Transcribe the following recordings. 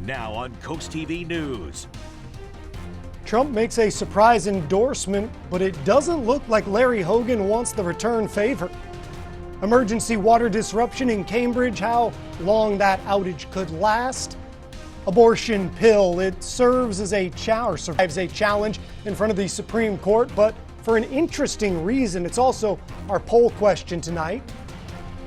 Now on CoastTV News. Trump makes a surprise endorsement, but it doesn't look like Larry Hogan wants the return favor. Emergency water disruption in Cambridge, how long that outage could last. Abortion pill, it serves as a challenge in front of the Supreme Court, but for an interesting reason. It's also our poll question tonight.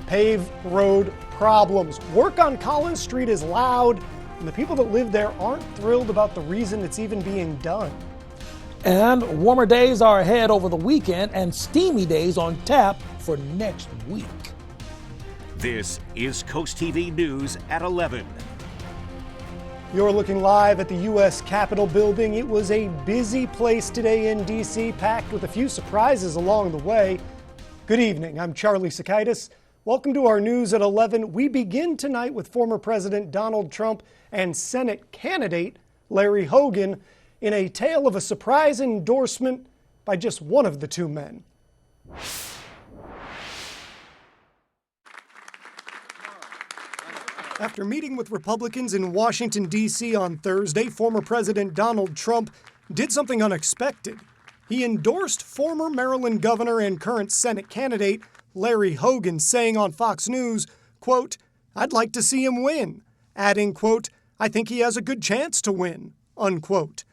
Pave road problems. Work on Collins Street is loud, and the people that live there aren't thrilled about the reason it's even being done. And warmer days are ahead over the weekend and steamy days on tap for next week. This is CoastTV News at 11. You're looking live at the U.S. Capitol building. It was a busy place today in D.C., packed with a few surprises along the way. Good evening. I'm Charlie Sakaitis. Welcome to our news at 11. We begin tonight with former President Donald Trump and Senate candidate Larry Hogan in a tale of a surprise endorsement by just one of the two men. After meeting with Republicans in Washington, D.C. on Thursday, former President Donald Trump did something unexpected. He endorsed former Maryland governor and current Senate candidate Larry Hogan, saying on Fox News, quote, "I'd like to see him win," adding, quote, "I think he has a good chance to win," unquote.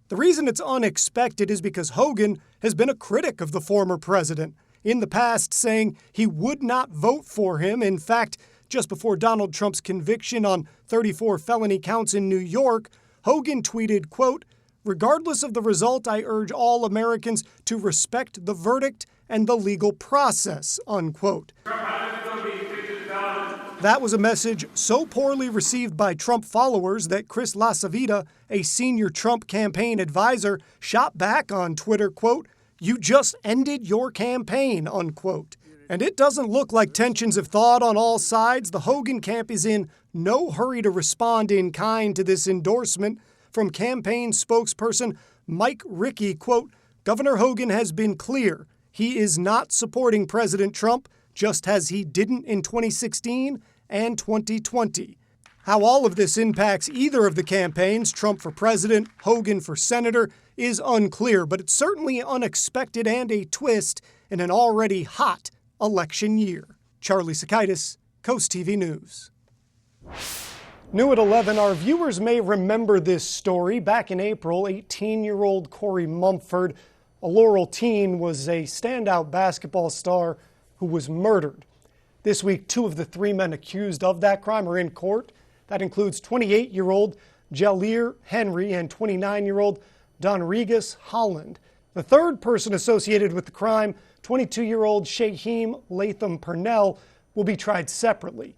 The reason it's unexpected is because Hogan has been a critic of the former president, in the past saying he would not vote for him. In fact, just before Donald Trump's conviction on 34 felony counts in New York, Hogan tweeted, quote, "Regardless of the result, I urge all Americans to respect the verdict and the legal process," unquote. That was a message so poorly received by Trump followers that Chris LaCivita, a senior Trump campaign advisor, shot back on Twitter, quote, "You just ended your campaign," unquote. And it doesn't look like tensions have thawed on all sides. The Hogan camp is in no hurry to respond in kind to this endorsement. From campaign spokesperson Mike Rickey, quote, "Governor Hogan has been clear. He is not supporting President Trump, just as he didn't in 2016 and 2020. How all of this impacts either of the campaigns, Trump for president, Hogan for senator, is unclear, but it's certainly unexpected and a twist in an already hot election year. Charlie Sakaitis, CoastTV News. New at 11, our viewers may remember this story. Back in April, 18-year-old Cory Mumford, a Laurel teen, was a standout basketball star who was murdered. This week, two of the three men accused of that crime are in court. That includes 28-year-old Jalir Henry and 29-year-old Donregus Holland. The third person associated with the crime, 22-year-old Shaheem Latham Purnell, will be tried separately.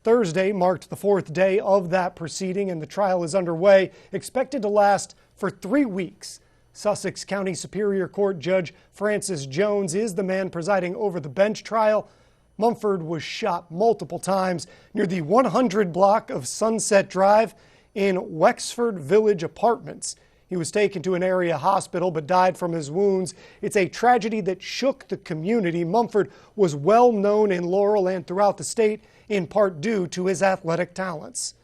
Thursday marked the fourth day of that proceeding, and the trial is underway, expected to last for 3 weeks. Sussex County Superior Court Judge Francis Jones is the man presiding over the bench trial. Mumford was shot multiple times near the 100 block of Sunset Drive in Wexford Village Apartments. He was taken to an area hospital but died from his wounds. It's a tragedy that shook the community. Mumford was well known in Laurel and throughout the state, in part due to his athletic talents.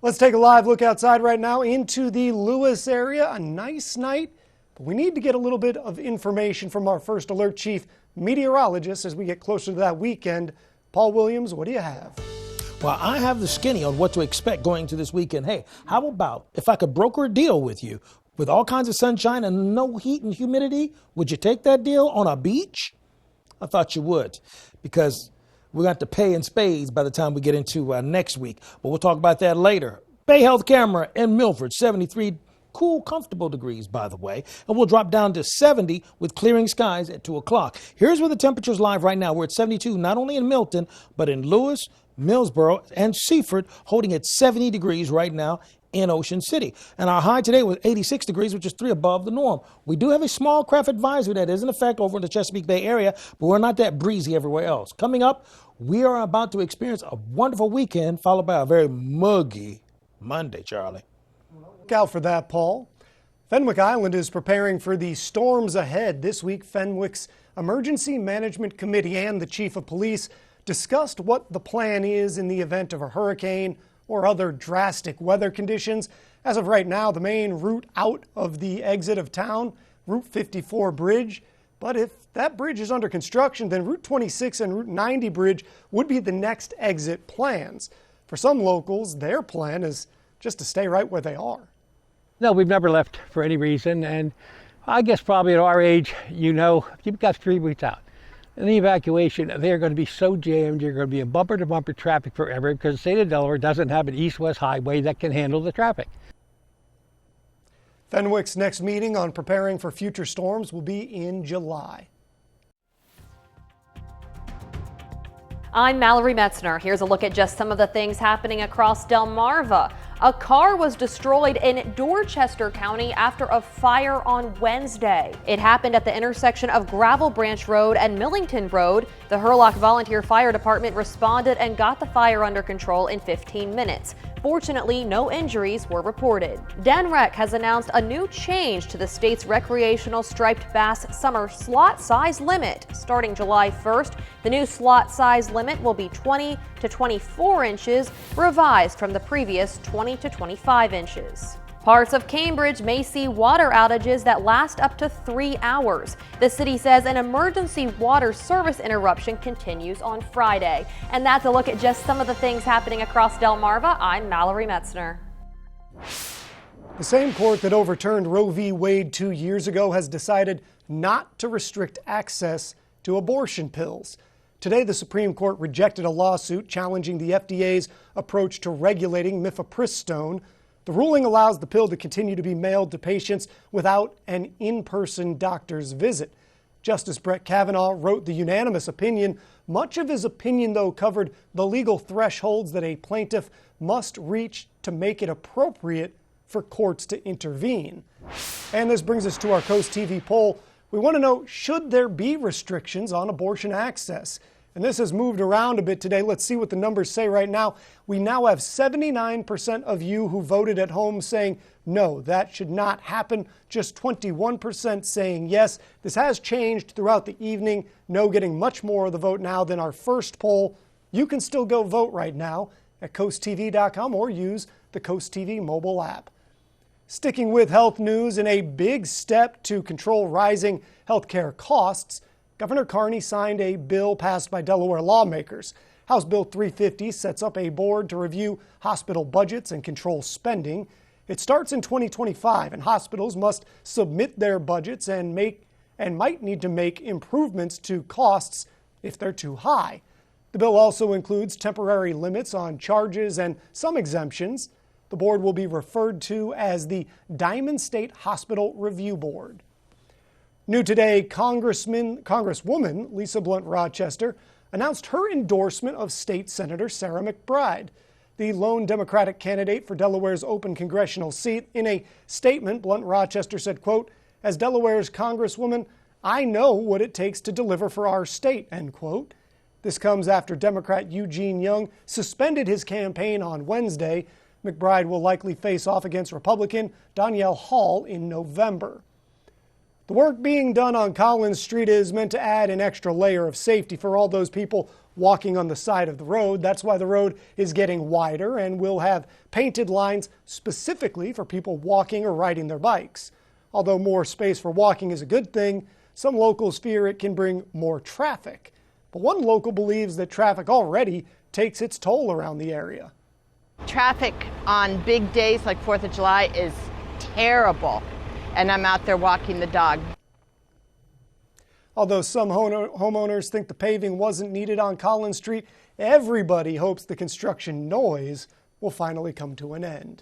Let's take a live look outside right now into the Lewis area. A nice night, but we need to get a little bit of information from our First Alert Chief meteorologist as we get closer to that weekend. Paul Williams, what do you have? Well, I have the skinny on what to expect going to this weekend. Hey, how about if I could broker a deal with you with all kinds of sunshine and no heat and humidity? Would you take that deal on a beach? I thought you would, because we're going to have to pay in spades by the time we get into next week. But we'll talk about that later. Bay Health Camera in Milford, 73 cool, comfortable degrees, by the way. And we'll drop down to 70 with clearing skies at 2 o'clock. Here's where the temperature's live right now. We're at 72, not only in Milton, but in Lewis, Millsboro, and Seaford, holding at 70 degrees right now in Ocean City. And our high today was 86 degrees, which is 3 above the norm. We do have a small craft advisory that is in effect over in the Chesapeake Bay area, but we're not that breezy everywhere else. Coming up, we are about to experience a wonderful weekend, followed by a very muggy Monday, Charlie. Look out for that, Paul. Fenwick Island is preparing for the storms ahead. This week, Fenwick's Emergency Management Committee and the Chief of Police discussed what the plan is in the event of a hurricane or other drastic weather conditions. As of right now, the main route out of the exit of town, Route 54 bridge. But if that bridge is under construction, then Route 26 and Route 90 bridge would be the next exit plans. For some locals, their plan is just to stay right where they are. No, we've never left for any reason, and I guess probably at our age, you've got 3 weeks out. In the evacuation, they're going to be so jammed, you're going to be in bumper-to-bumper traffic forever because the state of Delaware doesn't have an east-west highway that can handle the traffic. Fenwick's next meeting on preparing for future storms will be in July. I'm Mallory Metzner. Here's a look at just some of the things happening across Delmarva. A car was destroyed in Dorchester County after a fire on Wednesday. It happened at the intersection of Gravel Branch Road and Millington Road. The Hurlock Volunteer Fire Department responded and got the fire under control in 15 minutes. Fortunately, no injuries were reported. DenRec has announced a new change to the state's recreational striped bass summer slot size limit. Starting July 1st, the new slot size limit will be 20 to 24 inches, revised from the previous 20 to 25 inches. Parts of Cambridge may see water outages that last up to 3 hours. The city says an emergency water service interruption continues on Friday. And that's a look at just some of the things happening across Delmarva. I'm Mallory Metzner. The same court that overturned Roe v. Wade 2 years ago has decided not to restrict access to abortion pills. Today, the Supreme Court rejected a lawsuit challenging the FDA's approach to regulating mifepristone. The ruling allows the pill to continue to be mailed to patients without an in-person doctor's visit. Justice Brett Kavanaugh wrote the unanimous opinion. Much of his opinion, though, covered the legal thresholds that a plaintiff must reach to make it appropriate for courts to intervene. And this brings us to our CoastTV poll. We want to know, should there be restrictions on abortion access? And this has moved around a bit today. Let's see what the numbers say right now. We now have 79% of you who voted at home saying, no, that should not happen. Just 21% saying yes. This has changed throughout the evening. No getting much more of the vote now than our first poll. You can still go vote right now at coasttv.com or use the Coast TV mobile app. Sticking with health news, in a big step to control rising healthcare costs, Governor Carney signed a bill passed by Delaware lawmakers. House Bill 350 sets up a board to review hospital budgets and control spending. It starts in 2025, and hospitals must submit their budgets and might need to make improvements to costs if they're too high. The bill also includes temporary limits on charges and some exemptions. The board will be referred to as the Diamond State Hospital Review Board. New today, Congresswoman Lisa Blunt Rochester announced her endorsement of State Senator Sarah McBride, the lone Democratic candidate for Delaware's open congressional seat. In a statement, Blunt Rochester said, quote, "As Delaware's Congresswoman, I know what it takes to deliver for our state," end quote. This comes after Democrat Eugene Young suspended his campaign on Wednesday. McBride will likely face off against Republican Danielle Hall in November. The work being done on Collins Street is meant to add an extra layer of safety for all those people walking on the side of the road. That's why the road is getting wider and will have painted lines specifically for people walking or riding their bikes. Although more space for walking is a good thing, some locals fear it can bring more traffic. But one local believes that traffic already takes its toll around the area. Traffic on big days like 4th of July is terrible. And I'm out there walking the dog. Although some homeowners think the paving wasn't needed on Collins Street, everybody hopes the construction noise will finally come to an end.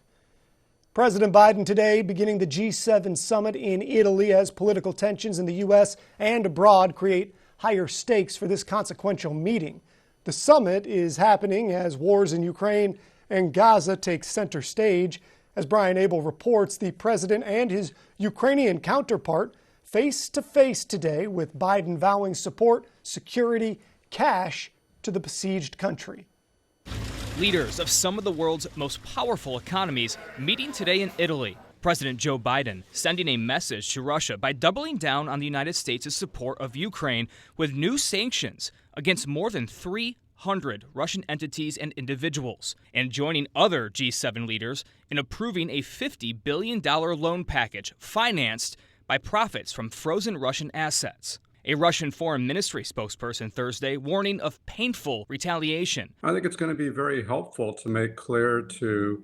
President Biden today beginning the G7 summit in Italy as political tensions in the U.S. and abroad create higher stakes for this consequential meeting. The summit is happening as wars in Ukraine and Gaza take center stage. As Brian Abel reports, the president and his Ukrainian counterpart face to face today, with Biden vowing support, security, cash to the besieged country. Leaders of some of the world's most powerful economies meeting today in Italy. President Joe Biden sending a message to Russia by doubling down on the United States' support of Ukraine with new sanctions against more than 3 100 Russian entities and individuals, and joining other G7 leaders in approving a $50 billion loan package financed by profits from frozen Russian assets. A Russian Foreign Ministry spokesperson Thursday warning of painful retaliation. I think it's going to be very helpful to make clear to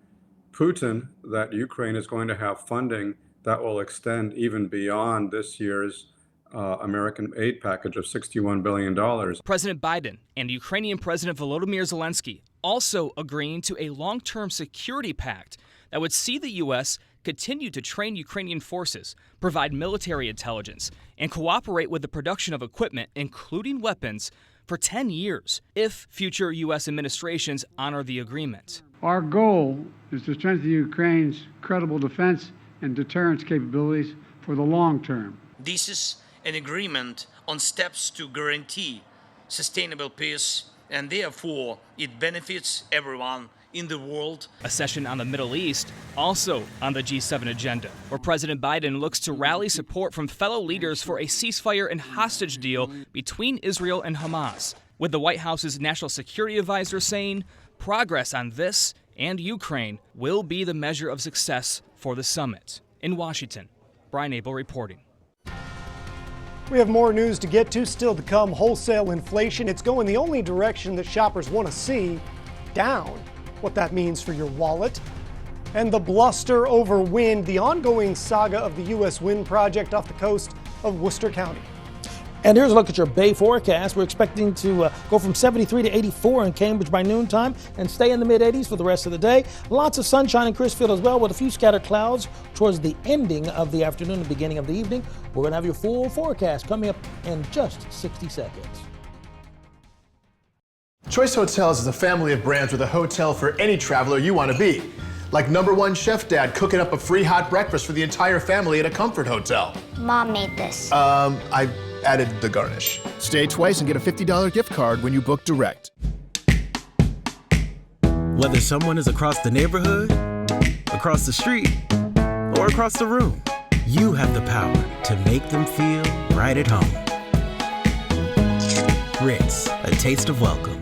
Putin that Ukraine is going to have funding that will extend even beyond this year's American aid package of $61 billion. President Biden and Ukrainian President Volodymyr Zelensky also agreeing to a long-term security pact that would see the U.S. continue to train Ukrainian forces, provide military intelligence, and cooperate with the production of equipment, including weapons, for 10 years if future U.S. administrations honor the agreement. Our goal is to strengthen Ukraine's credible defense and deterrence capabilities for the long term. This is an agreement on steps to guarantee sustainable peace, and therefore it benefits everyone in the world. A session on the Middle East also on the G7 agenda, where President Biden looks to rally support from fellow leaders for a ceasefire and hostage deal between Israel and Hamas, with the White House's national security advisor saying progress on this and Ukraine will be the measure of success for the summit. In Washington, Brian Abel reporting. We have more news to get to. Still to come, wholesale inflation. It's going the only direction that shoppers want to see, down. What that means for your wallet. And the bluster over wind, the ongoing saga of the U.S. wind project off the coast of Worcester County. And here's a look at your Bay forecast. We're expecting to go from 73 to 84 in Cambridge by noontime and stay in the mid-80s for the rest of the day. Lots of sunshine in Crisfield as well, with a few scattered clouds towards the ending of the afternoon and beginning of the evening. We're going to have your full forecast coming up in just 60 seconds. Choice Hotels is a family of brands with a hotel for any traveler you want to be. Like #1 Chef Dad cooking up a free hot breakfast for the entire family at a comfort hotel. Mom made this. I added the garnish. Stay twice and get a $50 gift card when you book direct. Whether someone is across the neighborhood, across the street, or across the room, you have the power to make them feel right at home. Ritz, a taste of welcome.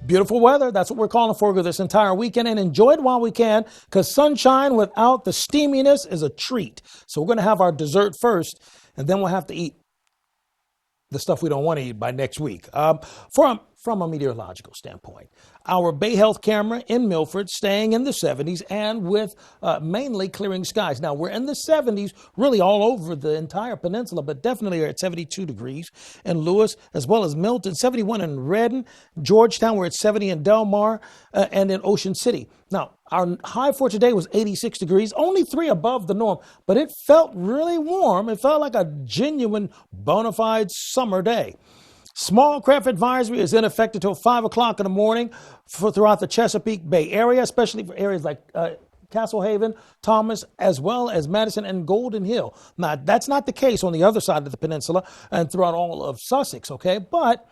Beautiful weather. That's what we're calling for this entire weekend, and enjoy it while we can, because sunshine without the steaminess is a treat. So we're going to have our dessert first, and then we'll have to eat the stuff we don't want to eat by next week. From a meteorological standpoint, our Bay Health camera in Milford staying in the 70s and with mainly clearing skies. Now, we're in the 70s really all over the entire peninsula, but definitely are at 72 degrees in Lewis, as well as Milton, 71 in Redden, Georgetown, we're at 70 in Del Mar, and in Ocean City. Now, our high for today was 86 degrees, only 3 above the norm, but it felt really warm. It felt like a genuine, bona fide summer day. Small craft advisory is in effect until 5 o'clock in the morning throughout the Chesapeake Bay area, especially for areas like Castle Haven, Thomas, as well as Madison and Golden Hill. Now, that's not the case on the other side of the peninsula and throughout all of Sussex, okay? But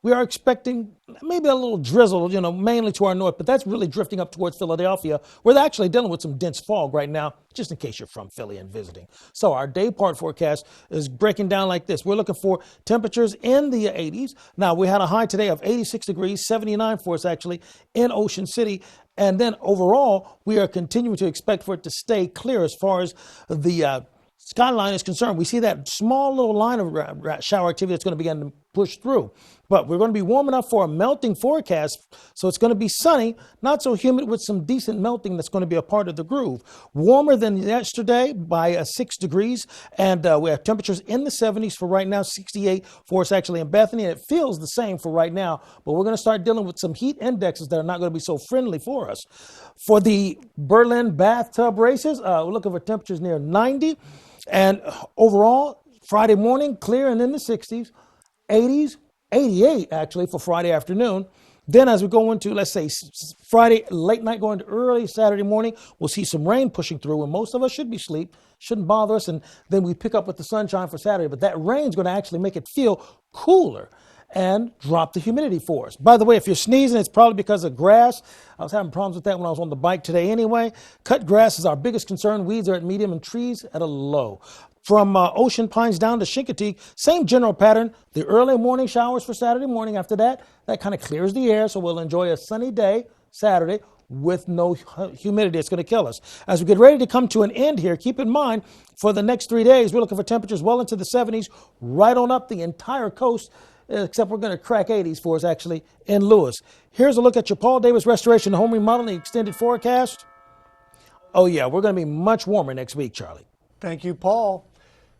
we are expecting maybe a little drizzle, mainly to our north, but that's really drifting up towards Philadelphia. We're actually dealing with some dense fog right now, just in case you're from Philly and visiting. So our day part forecast is breaking down like this. We're looking for temperatures in the 80s. Now, we had a high today of 86 degrees, 79 for us actually in Ocean City. And then overall, we are continuing to expect for it to stay clear as far as the skyline is concerned. We see that small little line of shower activity that's going to begin to push through. But we're going to be warm enough for a melting forecast, so it's going to be sunny, not so humid, with some decent melting that's going to be a part of the groove. Warmer than yesterday by 6 degrees, and we have temperatures in the 70s for right now, 68 for us actually in Bethany, and it feels the same for right now, but we're going to start dealing with some heat indexes that are not going to be so friendly for us. For the Berlin bathtub races, we're looking for temperatures near 90, and overall, Friday morning, clear and in the 60s. 80s, 88 actually for Friday afternoon. Then as we go into, let's say, Friday late night going to early Saturday morning, we'll see some rain pushing through, and most of us should be asleep, shouldn't bother us, and then we pick up with the sunshine for Saturday. But that rain's going to actually make it feel cooler and drop the humidity for us. By the way, if you're sneezing, it's probably because of grass. I was having problems with that when I was on the bike today anyway. Cut grass is our biggest concern. Weeds are at medium and trees at a low. From Ocean Pines down to Chincoteague, same general pattern. The early morning showers for Saturday morning. After that, that kind of clears the air, so we'll enjoy a sunny day Saturday with no humidity. It's going to kill us. As we get ready to come to an end here, keep in mind, for the next 3 days, we're looking for temperatures well into the 70s, right on up the entire coast, except we're going to crack 80s for us, actually, in Lewis. Here's a look at your Paul Davis Restoration Home Remodeling Extended Forecast. Oh, yeah, we're going to be much warmer next week, Charlie. Thank you, Paul.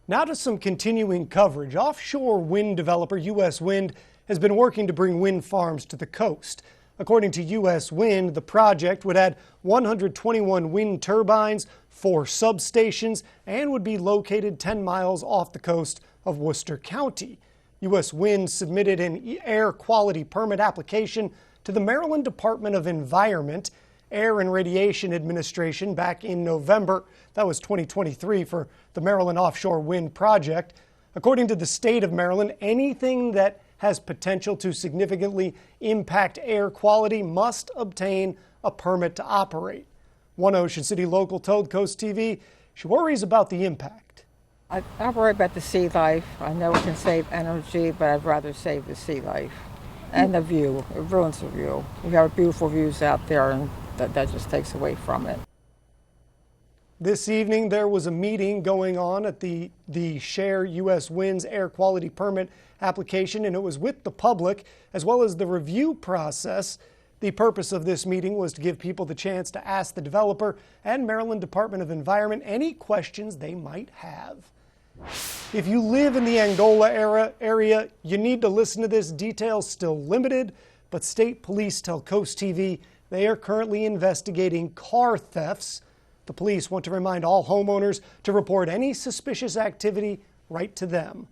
Now to some continuing coverage. Offshore wind developer U.S. Wind has been working to bring wind farms to the coast. According to U.S. Wind, the project would add 121 wind turbines, 4 substations, and would be located 10 miles off the coast of Worcester County. U.S. Wind submitted an air quality permit application to the Maryland Department of Environment, Air and Radiation Administration back in November. That was 2023 for the Maryland Offshore Wind Project. According to the state of Maryland, anything that has potential to significantly impact air quality must obtain a permit to operate. One Ocean City local told CoastTV she worries about the impact. I worry about the sea life. I know it can save energy, but I'd rather save the sea life and the view. It ruins the view. We have beautiful views out there, and that just takes away from it. This evening, there was a meeting going on at the Share U.S. Wind's air quality permit application, and it was with the public as well as the review process. The purpose of this meeting was to give people the chance to ask the developer and Maryland Department of Environment any questions they might have. If you live in the Angola area, you need to listen to this. Details still limited, but state police tell CoastTV they are currently investigating car thefts. The police want to remind all homeowners to report any suspicious activity right to them.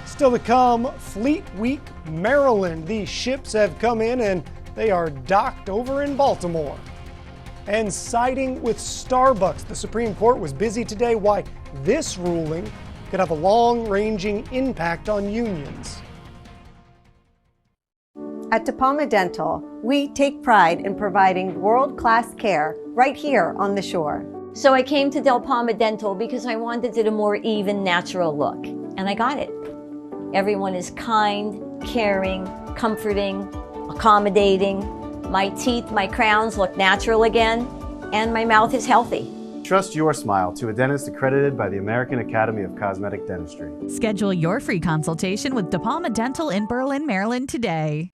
Still to come, Fleet Week, Maryland. These ships have come in and they are docked over in Baltimore. And siding with Starbucks. The Supreme Court was busy today. Why this ruling could have a long-ranging impact on unions. At De Palma Dental, we take pride in providing world-class care right here on the shore. So I came to Del Palma Dental because I wanted it a more even, natural look, and I got it. Everyone is kind, caring, comforting, accommodating. My teeth, my crowns look natural again, and my mouth is healthy. Trust your smile to a dentist accredited by the American Academy of Cosmetic Dentistry. Schedule your free consultation with De Palma Dental in Berlin, Maryland today.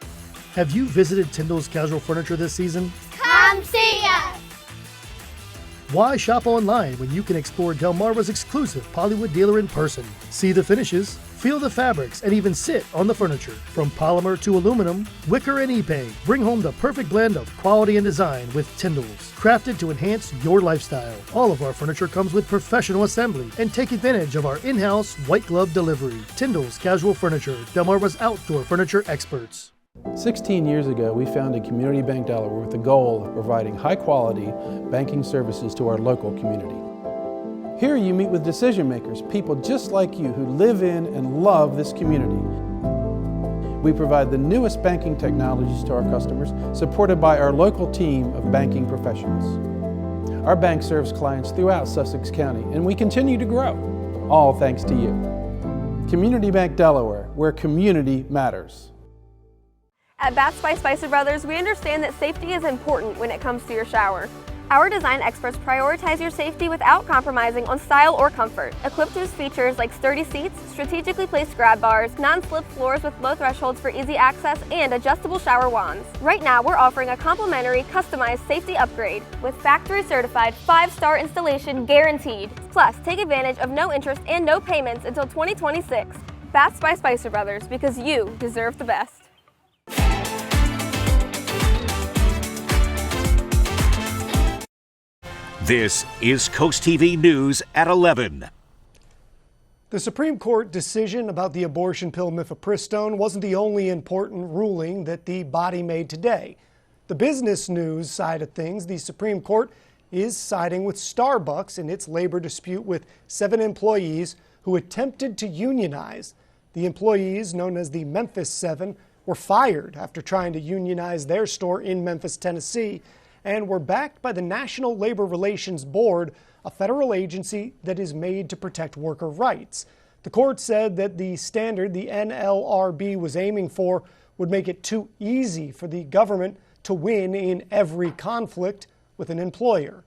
Have you visited Tyndall's Casual Furniture this season? Come see us! Why shop online when you can explore Delmarva's exclusive Pollywood dealer in person? See the finishes, feel the fabrics, and even sit on the furniture. From polymer to aluminum, wicker and epay, bring home the perfect blend of quality and design with Tyndall's. Crafted to enhance your lifestyle. All of our furniture comes with professional assembly, and take advantage of our in-house white glove delivery. Tyndall's Casual Furniture, Delmarva's outdoor furniture experts. 16 years ago, we founded Community Bank Delaware with the goal of providing high-quality banking services to our local community. Here you meet with decision makers, people just like you who live in and love this community. We provide the newest banking technologies to our customers, supported by our local team of banking professionals. Our bank serves clients throughout Sussex County, and we continue to grow, all thanks to you. Community Bank Delaware, where community matters. At Baths by Spicer Brothers, we understand that safety is important when it comes to your shower. Our design experts prioritize your safety without compromising on style or comfort. Equipped with features like sturdy seats, strategically placed grab bars, non-slip floors with low thresholds for easy access, and adjustable shower wands. Right now, we're offering a complimentary, customized safety upgrade with factory-certified 5-star installation guaranteed. Plus, take advantage of no interest and no payments until 2026. Baths by Spicer Brothers, because you deserve the best. This is Coast TV News at 11. The Supreme Court decision about the abortion pill mifepristone wasn't the only important ruling that the body made today. The business news side of things, the Supreme Court is siding with Starbucks in its labor dispute with 7 employees who attempted to unionize. The employees, known as the Memphis 7, were fired after trying to unionize their store in Memphis, Tennessee, and were backed by the National Labor Relations Board, a federal agency that is made to protect worker rights. The court said that the standard the NLRB was aiming for would make it too easy for the government to win in every conflict with an employer.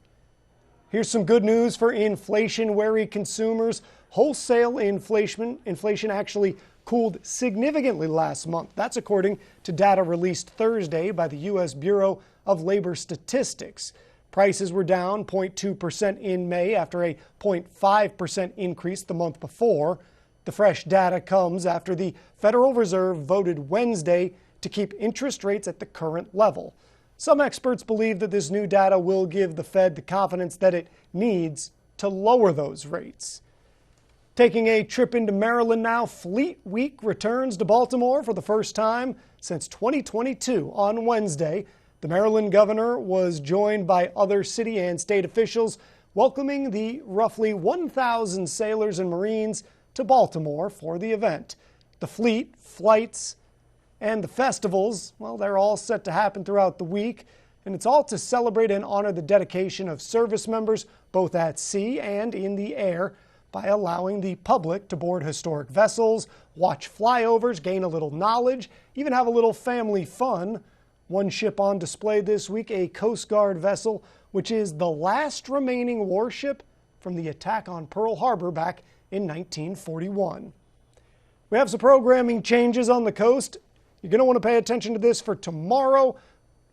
Here's some good news for inflation-wary consumers. Wholesale inflation actually cooled significantly last month. That's according to data released Thursday by the U.S. Bureau of Labor Statistics. Prices were down 0.2% in May after a 0.5% increase the month before. The fresh data comes after the Federal Reserve voted Wednesday to keep interest rates at the current level. Some experts believe that this new data will give the Fed the confidence that it needs to lower those rates. Taking a trip into Maryland now, Fleet Week returns to Baltimore for the first time since 2022 on Wednesday. The Maryland governor was joined by other city and state officials welcoming the roughly 1,000 sailors and Marines to Baltimore for the event. The fleet, flights, and the festivals, well, they're all set to happen throughout the week, and it's all to celebrate and honor the dedication of service members both at sea and in the air by allowing the public to board historic vessels, watch flyovers, gain a little knowledge, even have a little family fun. One ship on display this week, a Coast Guard vessel, which is the last remaining warship from the attack on Pearl Harbor back in 1941. We have some programming changes on the coast. You're going to want to pay attention to this for tomorrow.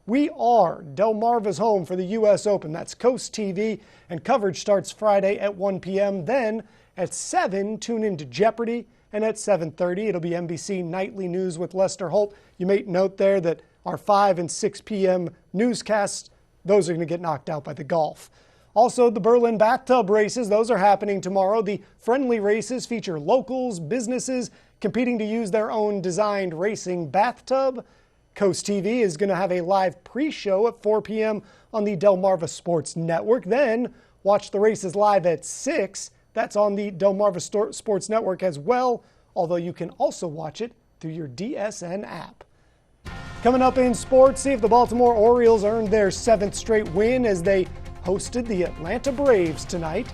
We are Delmarva's home for the U.S. Open. That's CoastTV, and coverage starts Friday at 1 p.m. Then at 7, tune into Jeopardy, and at 7:30, it'll be NBC Nightly News with Lester Holt. You may note there that our 5 and 6 p.m. newscasts, those are going to get knocked out by the golf. Also, the Berlin bathtub races, those are happening tomorrow. The friendly races feature locals, businesses competing to use their own designed racing bathtub. CoastTV is going to have a live pre-show at 4 p.m. on the Delmarva Sports Network. Then watch the races live at 6. That's on the Delmarva Sports Network as well, although you can also watch it through your DSN app. Coming up in sports, see if the Baltimore Orioles earned their 7th straight win as they hosted the Atlanta Braves tonight.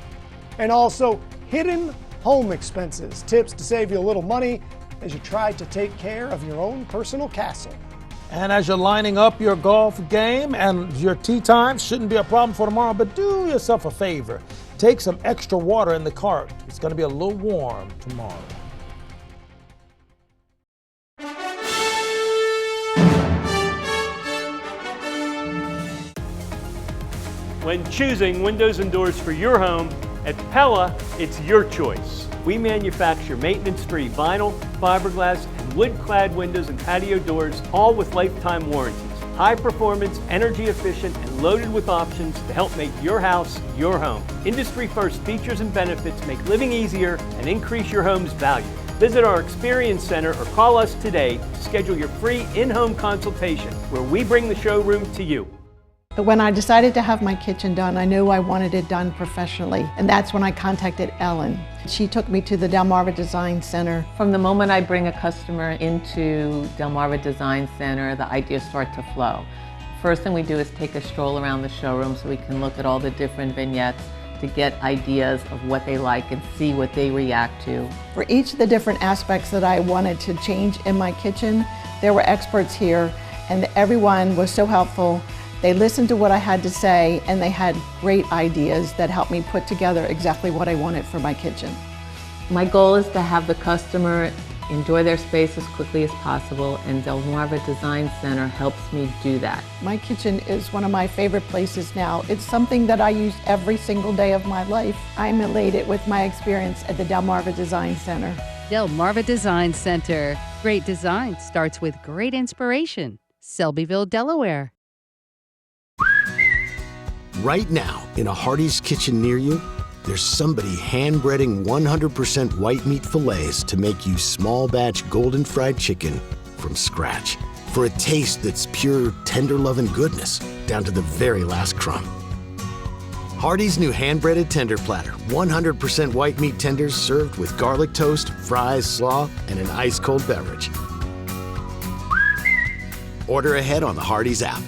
And also hidden home expenses, tips to save you a little money as you try to take care of your own personal castle. And as you're lining up your golf game and your tee times, shouldn't be a problem for tomorrow, but do yourself a favor. Take some extra water in the cart. It's going to be a little warm tomorrow. When choosing windows and doors for your home, at Pella, it's your choice. We manufacture maintenance-free vinyl, fiberglass, and wood-clad windows and patio doors, all with lifetime warranties. High performance, energy efficient, and loaded with options to help make your house your home. Industry-first features and benefits make living easier and increase your home's value. Visit our Experience Center or call us today to schedule your free in-home consultation where we bring the showroom to you. When I decided to have my kitchen done, I knew I wanted it done professionally, and that's when I contacted Ellen. She took me to the Delmarva Design Center. From the moment I bring a customer into Delmarva Design Center, the ideas start to flow. First thing we do is take a stroll around the showroom so we can look at all the different vignettes to get ideas of what they like and see what they react to. For each of the different aspects that I wanted to change in my kitchen, there were experts here, and everyone was so helpful. They listened to what I had to say, and they had great ideas that helped me put together exactly what I wanted for my kitchen. My goal is to have the customer enjoy their space as quickly as possible, and Delmarva Design Center helps me do that. My kitchen is one of my favorite places now. It's something that I use every single day of my life. I'm elated with my experience at the Delmarva Design Center. Delmarva Design Center. Great design starts with great inspiration. Selbyville, Delaware. Right now, in a Hardee's kitchen near you, there's somebody hand-breading 100% white meat fillets to make you small batch golden fried chicken from scratch. For a taste that's pure, tender love and goodness, down to the very last crumb. Hardee's new hand-breaded tender platter. 100% white meat tenders served with garlic toast, fries, slaw, and an ice-cold beverage. Order ahead on the Hardee's app.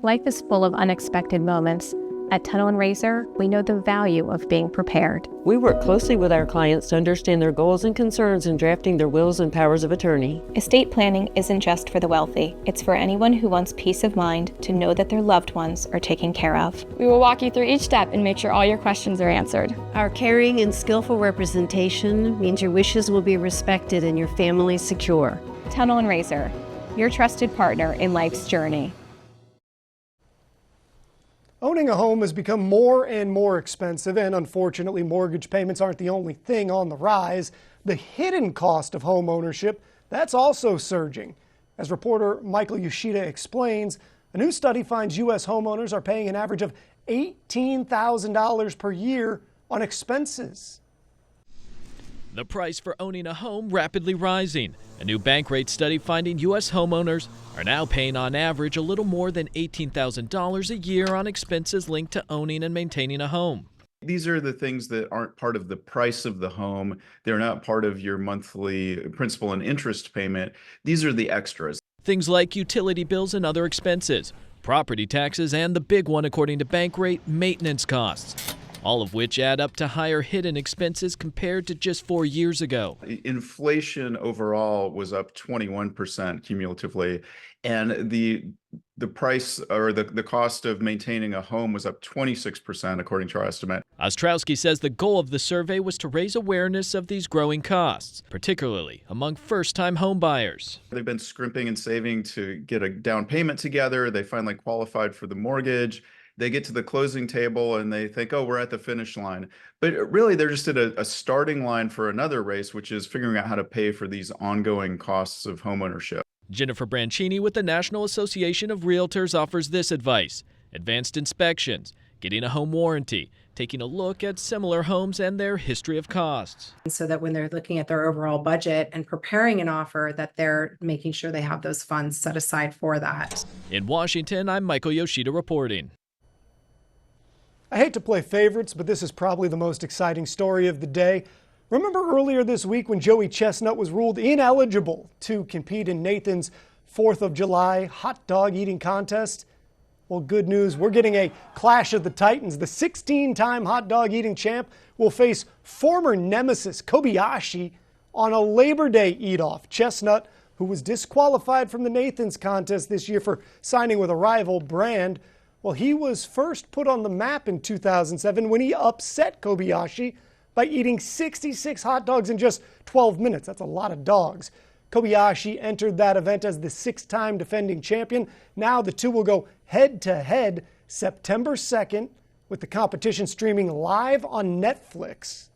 Life is full of unexpected moments. At Tunnel & Razor, we know the value of being prepared. We work closely with our clients to understand their goals and concerns in drafting their wills and powers of attorney. Estate planning isn't just for the wealthy. It's for anyone who wants peace of mind to know that their loved ones are taken care of. We will walk you through each step and make sure all your questions are answered. Our caring and skillful representation means your wishes will be respected and your family secure. Tunnel & Razor, your trusted partner in life's journey. Owning a home has become more and more expensive, and unfortunately, mortgage payments aren't the only thing on the rise. The hidden cost of home ownership, that's also surging. As reporter Michael Yoshida explains, a new study finds U.S. homeowners are paying an average of $18,000 per year on expenses. The price for owning a home rapidly rising. A new Bankrate study finding U.S. homeowners are now paying on average a little more than $18,000 a year on expenses linked to owning and maintaining a home. These are the things that aren't part of the price of the home. They're not part of your monthly principal and interest payment. These are the extras. Things like utility bills and other expenses, property taxes, and the big one, according to Bankrate, maintenance costs. All of which add up to higher hidden expenses compared to just 4 years ago. Inflation overall was up 21% cumulatively, and the price or the cost of maintaining a home was up 26% according to our estimate. Ostrowski says the goal of the survey was to raise awareness of these growing costs, particularly among first-time home buyers. They've been scrimping and saving to get a down payment together. They finally qualified for the mortgage. They get to the closing table and they think, oh, we're at the finish line. But really, they're just at a starting line for another race, which is figuring out how to pay for these ongoing costs of homeownership. Jennifer Branchini with the National Association of Realtors offers this advice: advanced inspections, getting a home warranty, taking a look at similar homes and their history of costs. So that when they're looking at their overall budget and preparing an offer, that they're making sure they have those funds set aside for that. In Washington, I'm Michael Yoshida reporting. I hate to play favorites, but this is probably the most exciting story of the day. Remember earlier this week when Joey Chestnut was ruled ineligible to compete in Nathan's 4th of July hot dog eating contest? Well, good news, we're getting a clash of the Titans. The 16-time hot dog eating champ will face former nemesis Kobayashi on a Labor Day eat-off. Chestnut, who was disqualified from the Nathan's contest this year for signing with a rival brand, well, he was first put on the map in 2007 when he upset Kobayashi by eating 66 hot dogs in just 12 minutes. That's a lot of dogs. Kobayashi entered that event as the 6-time defending champion. Now the two will go head-to-head September 2nd, with the competition streaming live on Netflix.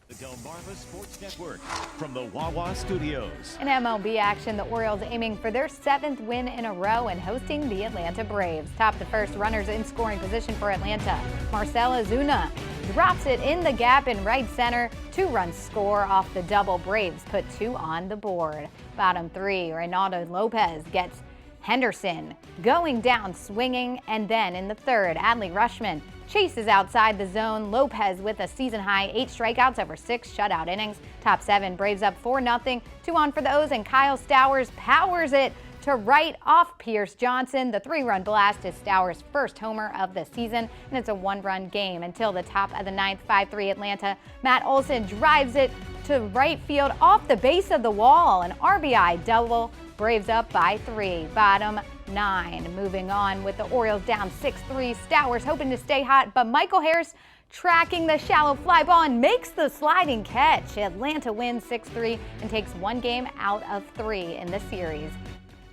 The Delmarva Sports Network from the Wawa Studios. In MLB action, the Orioles aiming for their 7th win in a row and hosting the Atlanta Braves. Top the first, runners in scoring position for Atlanta. Marcell Ozuna drops it in the gap in right center. 2-run score off the double. Braves put 2 on the board. Bottom 3, Reynaldo Lopez gets Henderson going down swinging, and then in the 3rd, Adley Rutschman chases outside the zone. Lopez with a season-high 8 strikeouts over 6 shutout innings. Top 7, Braves up 4-0. 2 on for the O's, and Kyle Stowers powers it to right off Pierce Johnson. The 3-run blast is Stowers' first homer of the season, and it's a 1-run game until the top of the 9th. 5-3 Atlanta. Matt Olson drives it to right field off the base of the wall. An RBI double. Braves up by 3. Bottom 9. Moving on with the Orioles down 6-3. Stowers hoping to stay hot, but Michael Harris tracking the shallow fly ball and makes the sliding catch. Atlanta wins 6-3 and takes 1 game out of 3 in the series.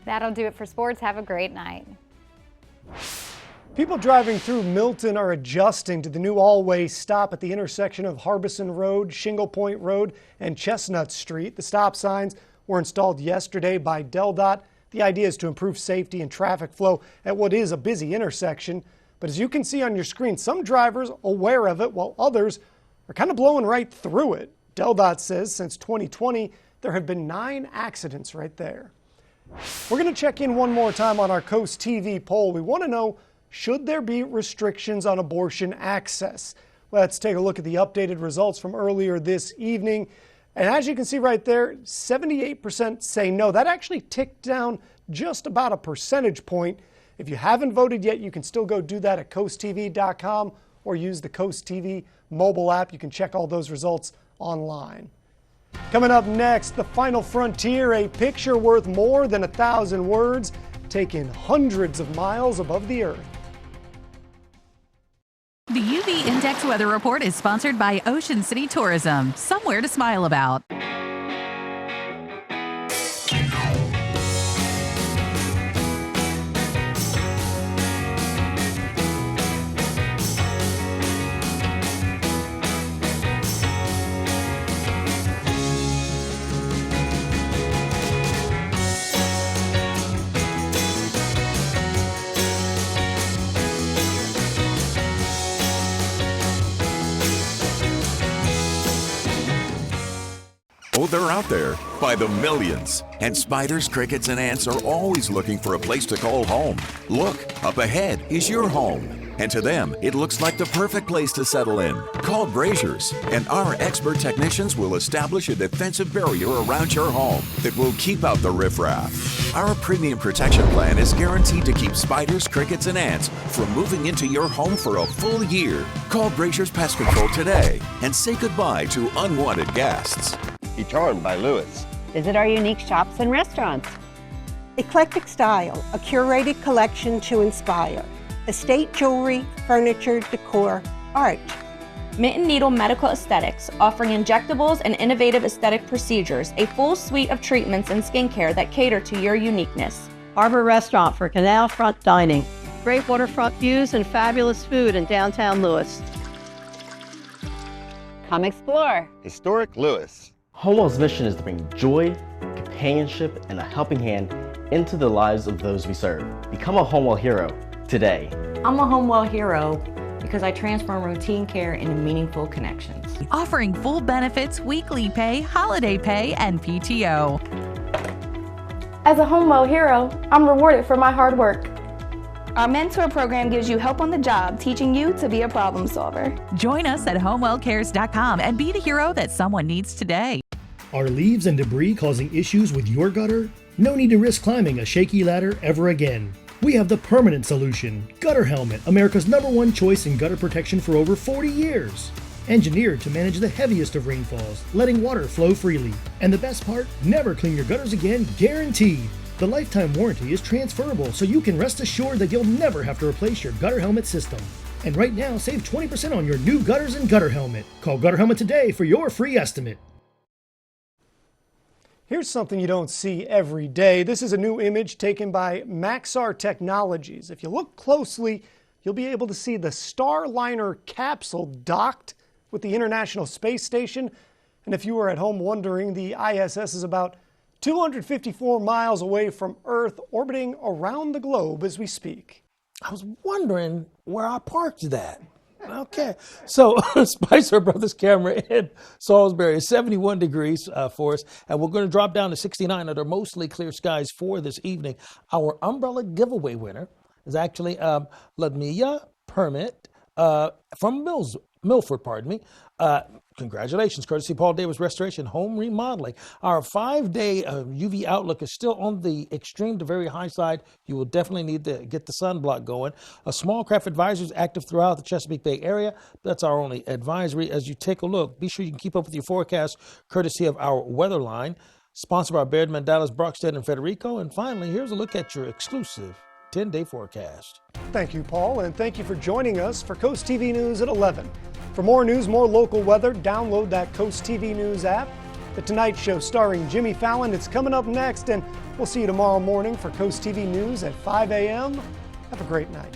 That'll do it for sports. Have a great night. People driving through Milton are adjusting to the new all-way stop at the intersection of Harbison Road, Shingle Point Road, and Chestnut Street. The stop signs were installed yesterday by DelDOT. The idea is to improve safety and traffic flow at what is a busy intersection. But as you can see on your screen, some drivers aware of it while others are kind of blowing right through it. DelDOT says since 2020, there have been 9 accidents right there. We're going to check in one more time on our Coast TV poll. We want to know, should there be restrictions on abortion access? Let's take a look at the updated results from earlier this evening. And as you can see right there, 78% say no. That actually ticked down just about a percentage point. If you haven't voted yet, you can still go do that at coasttv.com or use the Coast TV mobile app. You can check all those results online. Coming up next, the final frontier, a picture worth more than 1,000 words, taken hundreds of miles above the earth. The UV Index Weather Report is sponsored by Ocean City Tourism, somewhere to smile about. Oh, they're out there by the millions. And spiders, crickets, and ants are always looking for a place to call home. Look, up ahead is your home. And to them, it looks like the perfect place to settle in. Call Braziers, and our expert technicians will establish a defensive barrier around your home that will keep out the riffraff. Our premium protection plan is guaranteed to keep spiders, crickets, and ants from moving into your home for a full year. Call Braziers Pest Control today and say goodbye to unwanted guests. Charmed by Lewis. Visit our unique shops and restaurants. Eclectic Style, a curated collection to inspire. Estate jewelry, furniture, decor, art. Mint and Needle Medical Aesthetics, offering injectables and innovative aesthetic procedures, a full suite of treatments and skincare that cater to your uniqueness. Harbor Restaurant for canal front dining. Great waterfront views and fabulous food in downtown Lewis. Come explore. Historic Lewis. Homewell's mission is to bring joy, companionship, and a helping hand into the lives of those we serve. Become a Homewell hero today. I'm a Homewell hero because I transform routine care into meaningful connections. Offering full benefits, weekly pay, holiday pay, and PTO. As a Homewell hero, I'm rewarded for my hard work. Our mentor program gives you help on the job, teaching you to be a problem solver. Join us at homewellcares.com and be the hero that someone needs today. Are leaves and debris causing issues with your gutter? No need to risk climbing a shaky ladder ever again. We have the permanent solution. Gutter Helmet, America's #1 choice in gutter protection for over 40 years. Engineered to manage the heaviest of rainfalls, letting water flow freely. And the best part, never clean your gutters again, guaranteed. The lifetime warranty is transferable, so you can rest assured that you'll never have to replace your Gutter Helmet system. And right now, save 20% on your new gutters and Gutter Helmet. Call Gutter Helmet today for your free estimate. Here's something you don't see every day. This is a new image taken by Maxar Technologies. If you look closely, you'll be able to see the Starliner capsule docked with the International Space Station. And if you were at home wondering, the ISS is about 254 miles away from Earth, orbiting around the globe as we speak. I was wondering where I parked that. Okay, so Spicer Brothers camera in Salisbury is 71 degrees for us, and we're going to drop down to 69 under mostly clear skies for this evening. Our umbrella giveaway winner is actually Ladmia Permit from Milford, congratulations, courtesy Paul Davis Restoration Home Remodeling. Our 5-day UV outlook is still on the extreme to very high side. You will definitely need to get the sunblock going. A small craft advisory is active throughout the Chesapeake Bay area. That's our only advisory. As you take a look, be sure you can keep up with your forecast courtesy of our weather line, sponsored by Baird, Mandalas, Brockstead, and Federico. And finally, here's a look at your exclusive 10-day forecast. Thank you, Paul, and thank you for joining us for Coast TV News at 11. For more news, more local weather, download that Coast TV News app. The Tonight Show starring Jimmy Fallon, it's coming up next, and we'll see you tomorrow morning for Coast TV News at 5 a.m. Have a great night.